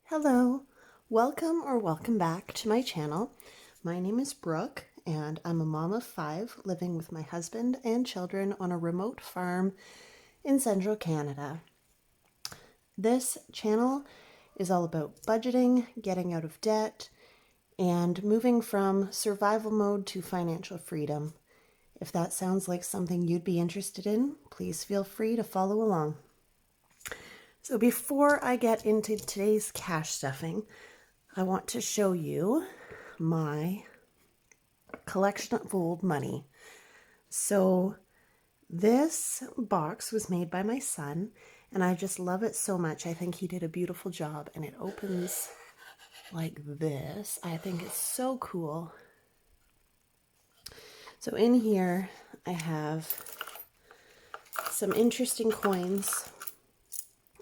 Hello, welcome back to my channel. My name is Brooke and I'm a mom of 5 living with my husband and children on a remote farm in central Canada. This channel is all about budgeting, getting out of debt, and moving from survival mode to financial freedom. If that sounds like something you'd be interested in, please feel free to follow along. So before I get into today's cash stuffing, I want to show you my collection of old money. So this box was made by my son and I just love it so much. I think he did a beautiful job, and it opens like this. I think it's so cool. So in here I have some interesting coins.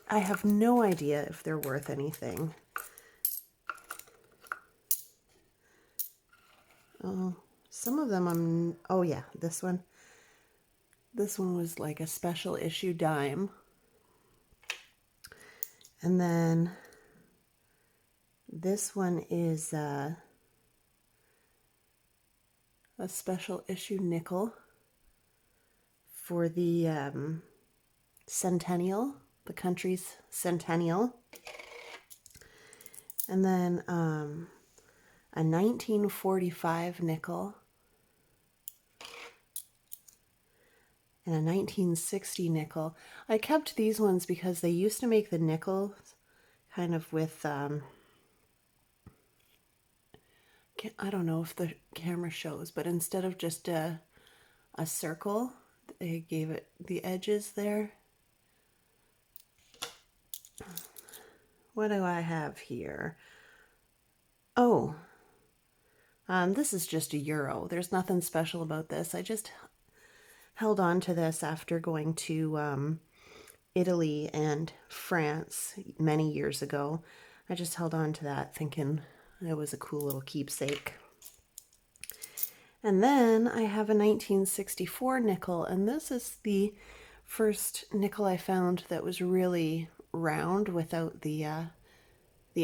I have no idea if they're worth anything. Oh, some of them oh yeah, this one. This one was like a special issue dime. And then this one is a special issue nickel for the centennial, the country's centennial. And then a 1945 nickel and a 1960 nickel. I kept these ones because they used to make the nickels kind of with, I don't know if the camera shows, but instead of just a circle, they gave it the edges there. What do I have here? Oh, this is just a euro. There's nothing special about this. I just held on to this after going to Italy and France many years ago. I just held on to that thinking it was a cool little keepsake. And then I have a 1964 nickel, and this is the first nickel I found that was really round without the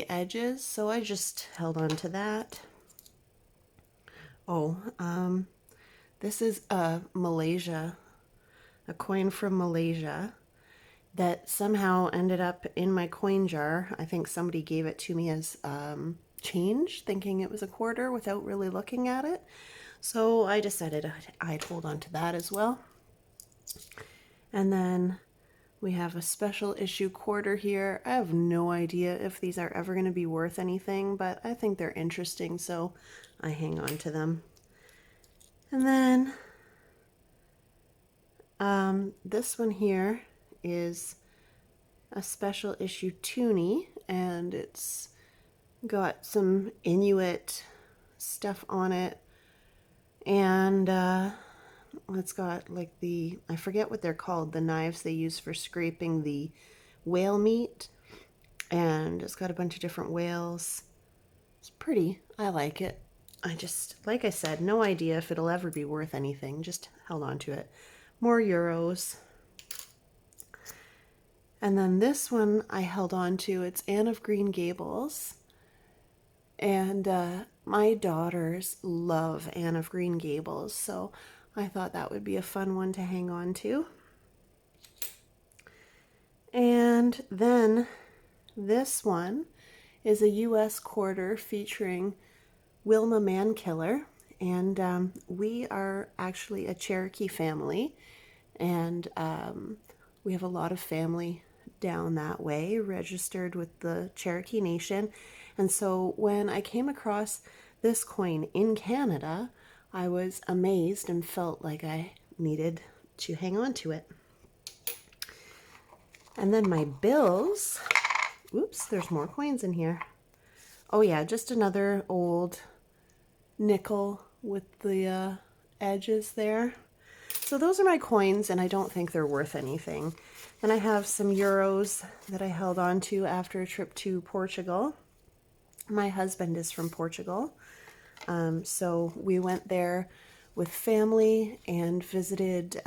edges, so I just held on to that. Oh, this is a coin from Malaysia that somehow ended up in my coin jar. I think somebody gave it to me as change, thinking it was a quarter without really looking at it. So I decided I'd hold on to that as well. And then we have a special issue quarter here. I have no idea if these are ever going to be worth anything, but I think they're interesting, so I hang on to them. And then this one here is a special issue toonie, and it's got some Inuit stuff on it, and it's got like I forget what they're called, the knives they use for scraping the whale meat, and it's got a bunch of different whales. It's pretty. I like it. I just, like I said, no idea if it'll ever be worth anything. Just held on to it. More euros. And then this one I held on to. It's Anne of Green Gables. And my daughters love Anne of Green Gables, so I thought that would be a fun one to hang on to. And then this one is a U.S. quarter featuring Wilma Mankiller, and we are actually a Cherokee family, and we have a lot of family down that way, registered with the Cherokee Nation. And so when I came across this coin in Canada, I was amazed and felt like I needed to hang on to it. And then my bills, oops, there's more coins in here. Oh yeah, just another old nickel with the edges there. So those are my coins, and I don't think they're worth anything. Then I have some euros that I held on to after a trip to Portugal. My husband is from Portugal, so we went there with family and visited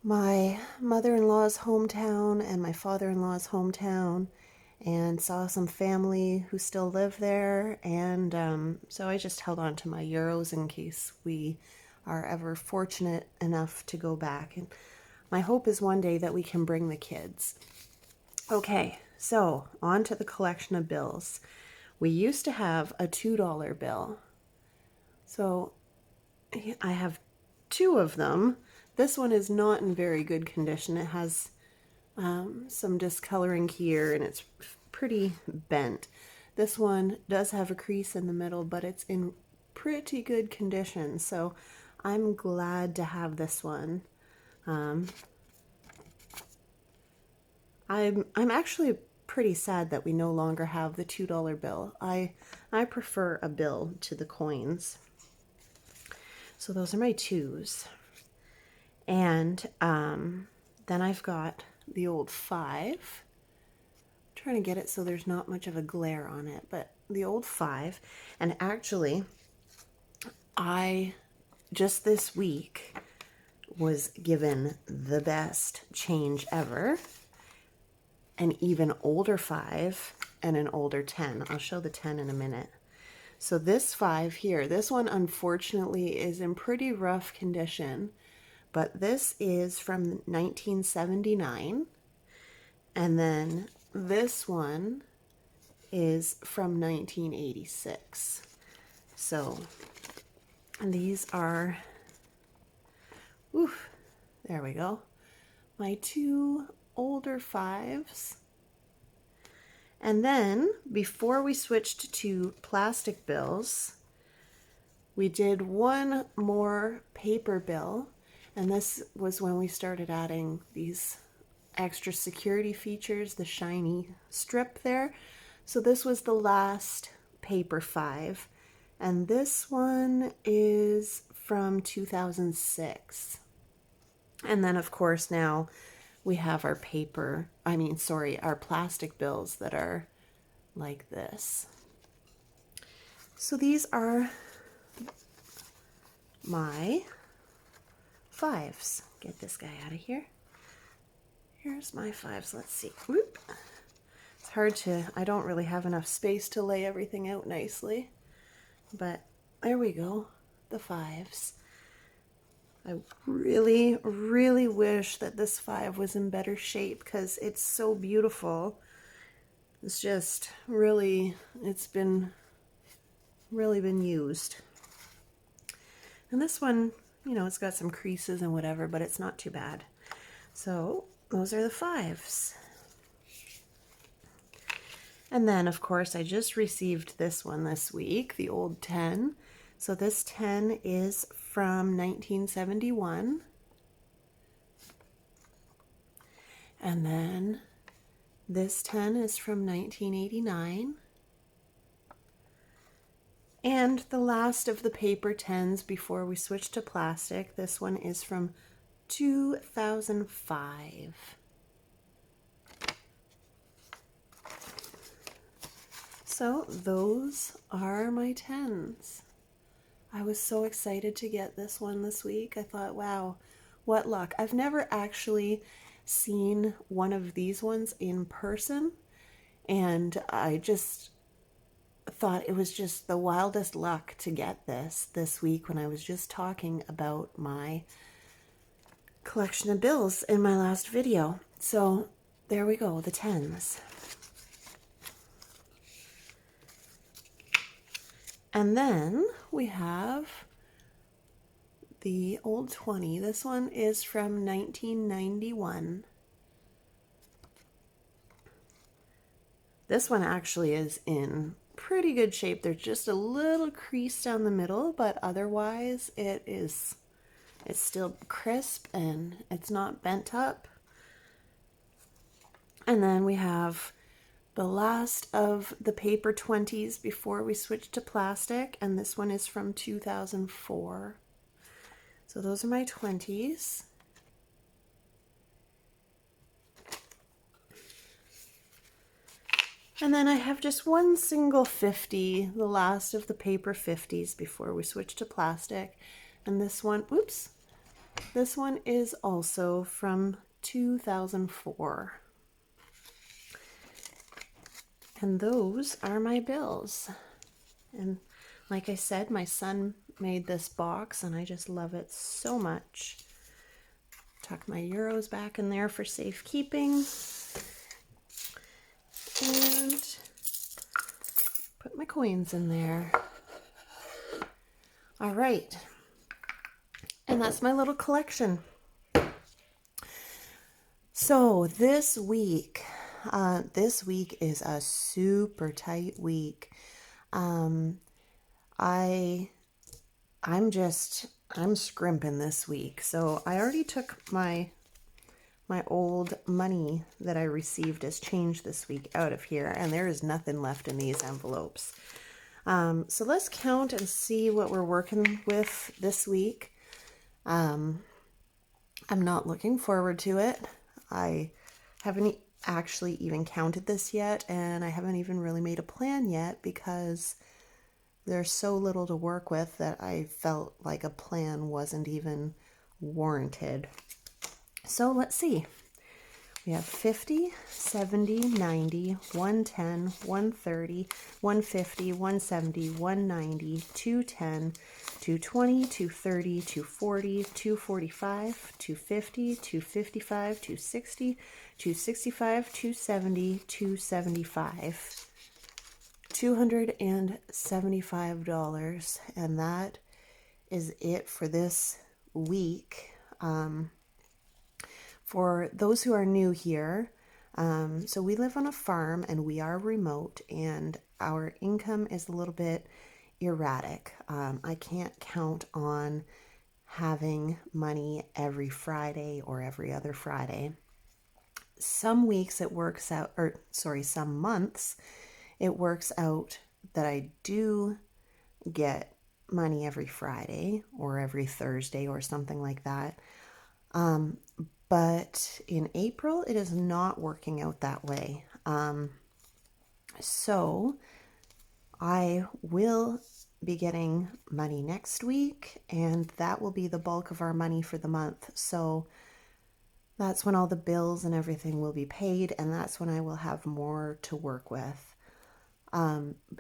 my mother-in-law's hometown and my father-in-law's hometown, and saw some family who still live there. And so I just held on to my euros in case we are ever fortunate enough to go back. And my hope is one day that we can bring the kids. Okay, so on to the collection of bills. We used to have a $2 bill. So I have two of them. This one is not in very good condition. It has some discoloring here and it's pretty bent. This one does have a crease in the middle, but it's in pretty good condition. So I'm glad to have this one. I'm actually pretty sad that we no longer have the $2 bill. I prefer a bill to the coins. So those are my twos. And then I've got the old 5. I'm trying to get it so there's not much of a glare on it, but the old 5. And actually, I just this week was given the best change ever. An even older 5 and an older 10. I'll show the 10 in a minute. So this 5 here, this one unfortunately is in pretty rough condition, but this is from 1979. And then this one is from 1986. So these are, oof, there we go. My two older 5s. And then before we switched to plastic bills, we did one more paper bill, and this was when we started adding these extra security features, the shiny strip there. So this was the last paper 5, and this one is from 2006. And then of course now we have our our plastic bills that are like this. So these are my 5s. Get this guy out of here. Here's my 5s. Let's see. Whoop. It's hard to, I don't really have enough space to lay everything out nicely. But there we go, the 5s. I really, really wish that this 5 was in better shape because it's so beautiful. It's just really, it's been really been used. And this one, you know, it's got some creases and whatever, but it's not too bad. So those are the 5s. And then, of course, I just received this one this week, the old 10. So this 10 is from 1971. And then this 10 is from 1989. And the last of the paper 10s before we switch to plastic, this one is from 2005. So those are my 10s. I was so excited to get this one this week. I thought, wow, what luck. I've never actually seen one of these ones in person, and I just thought it was just the wildest luck to get this week when I was just talking about my collection of bills in my last video. So there we go, the 10s. And then we have the old 20. This one is from 1991. This one actually is in pretty good shape. There's just a little crease down the middle, but otherwise it's still crisp and it's not bent up. And then we have the last of the paper 20s before we switch to plastic, and this one is from 2004. So those are my 20s. And then I have just one single 50, the last of the paper 50s before we switch to plastic. And this one, oops, this one is also from 2004. And those are my bills. And like I said, my son made this box and I just love it so much. Tuck my euros back in there for safekeeping. And put my coins in there. All right. And that's my little collection. So this week is a super tight week. I'm scrimping this week. So I already took my old money that I received as change this week out of here, and there is nothing left in these envelopes. So let's count and see what we're working with this week. I'm not looking forward to it. I haven't actually even counted this yet, and I haven't even really made a plan yet because there's so little to work with that I felt like a plan wasn't even warranted. So let's see. We have 50, 70, 90, 110, 130, 150, 170, 190, 210, 220, 230, 240, 245, 250, 255, 260, 265, 270, 275. $275, and that is it for this week. For those who are new here, so we live on a farm and we are remote, and our income is a little bit erratic. I can't count on having money every Friday or every other Friday. Some weeks it works out, some months it works out that I do get money every Friday or every Thursday or something like that. But in April, it is not working out that way. So I will be getting money next week, and that will be the bulk of our money for the month. So that's when all the bills and everything will be paid, and that's when I will have more to work with.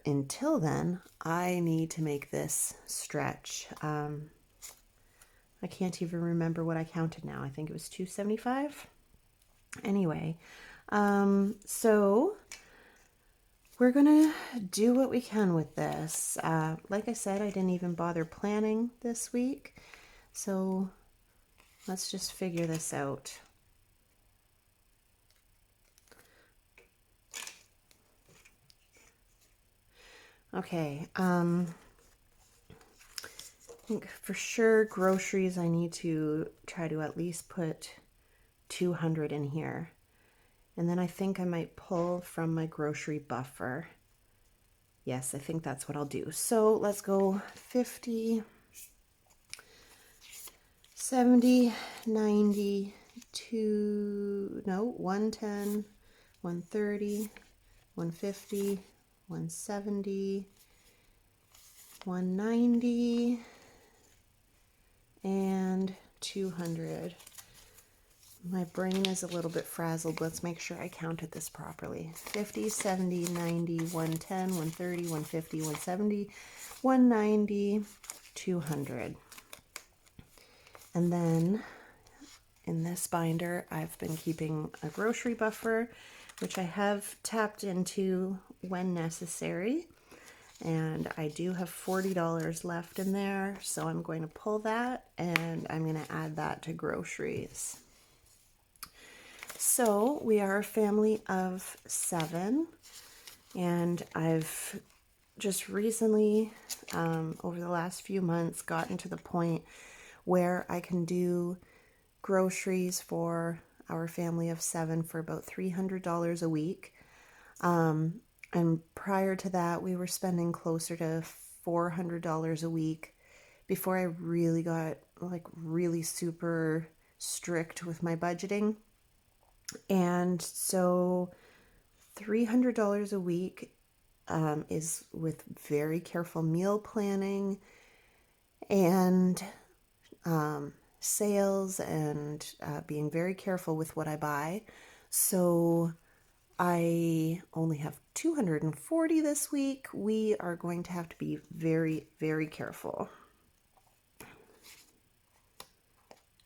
Until then, I need to make this stretch. I can't even remember what I counted now. I think it was 275. Anyway, so we're gonna do what we can with this. Like I said, I didn't even bother planning this week, so let's just figure this out. Okay, I think for sure groceries I need to try to at least put 200 in here. And then I think I might pull from my grocery buffer. Yes, I think that's what I'll do. So let's go 50, 70, 90, 110, 130, 150, 170, 190, and 200. My brain is a little bit frazzled. Let's make sure I counted this properly. 50, 70, 90, 110, 130, 150, 170, 190, 200. And then in this binder, I've been keeping a grocery buffer, which I have tapped into when necessary. And I do have $40 left in there, so I'm going to pull that and I'm going to add that to groceries. So we are a family of 7, and I've just recently, over the last few months, gotten to the point where I can do groceries for our family of 7 for about $300 a week. And prior to that, we were spending closer to $400 a week before I really got really super strict with my budgeting. And so $300 a week is with very careful meal planning and sales and being very careful with what I buy. So I only have 240 this week. We are going to have to be very, very careful.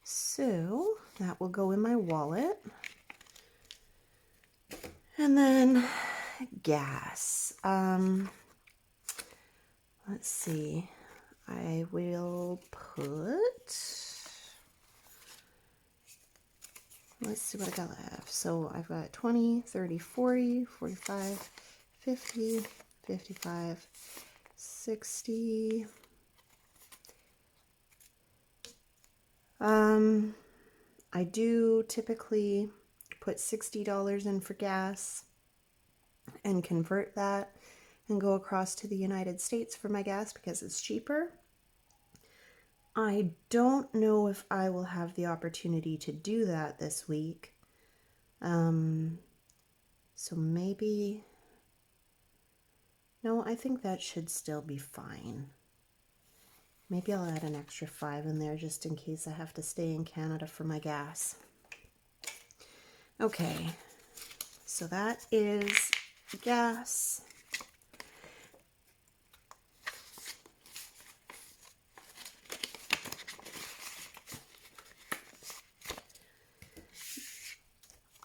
So that will go in my wallet. And then gas. Let's see. I will put, let's see what I got left. So I've got 20, 30, 40, 45, 50, 55, 60. I do typically put $60 in for gas and convert that and go across to the United States for my gas because it's cheaper. I don't know if I will have the opportunity to do that this week. So maybe, no, I think that should still be fine. Maybe I'll add an extra 5 in there just in case I have to stay in Canada for my gas. Okay, so that is gas.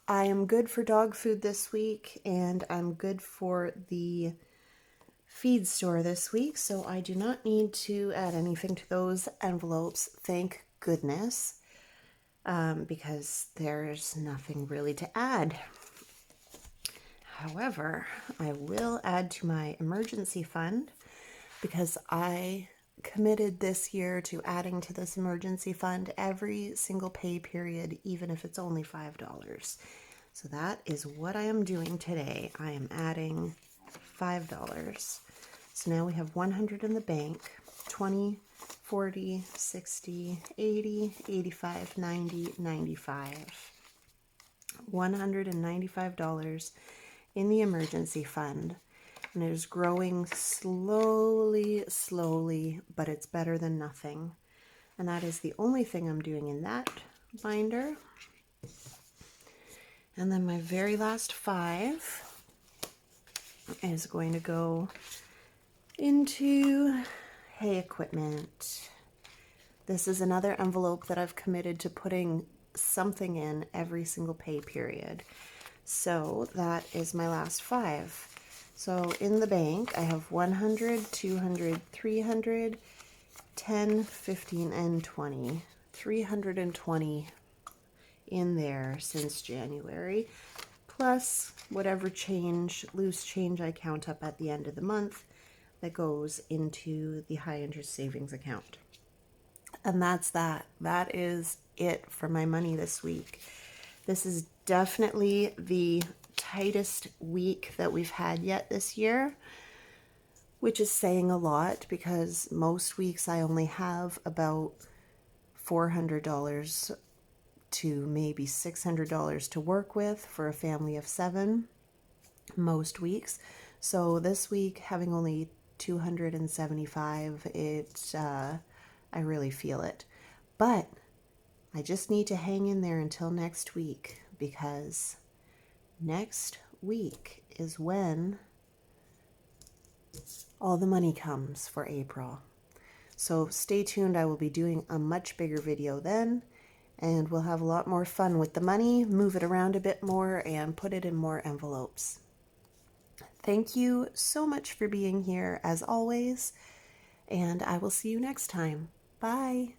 I am good for dog food this week, and I'm good for the feed store this week, so I do not need to add anything to those envelopes, thank goodness, because there's nothing really to add. However, I will add to my emergency fund because I committed this year to adding to this emergency fund every single pay period, even if it's only $5. So that is what I am doing today. I am adding $5. So now we have 100 in the bank, 20, 40, 60, 80, 85, 90, 95. $195 in the emergency fund. And it is growing slowly, but it's better than nothing. And that is the only thing I'm doing in that binder. And then my very last 5 is going to go into hay equipment. This is another envelope that I've committed to putting something in every single pay period. So that is my last 5. So in the bank, I have 100, 200, 300, 10, 15, and 20. 320 in there since January, plus whatever change, loose change I count up at the end of the month that goes into the high interest savings account. And that's that. That is it for my money this week. This is definitely the tightest week that we've had yet this year, which is saying a lot because most weeks I only have about $400 to maybe $600 to work with for a family of 7 most weeks. So this week, having only 275, I really feel it. But I just need to hang in there until next week, because next week is when all the money comes for April. So stay tuned. I will be doing a much bigger video then, and we'll have a lot more fun with the money, move it around a bit more, and put it in more envelopes. Thank you so much for being here, as always, and I will see you next time. Bye.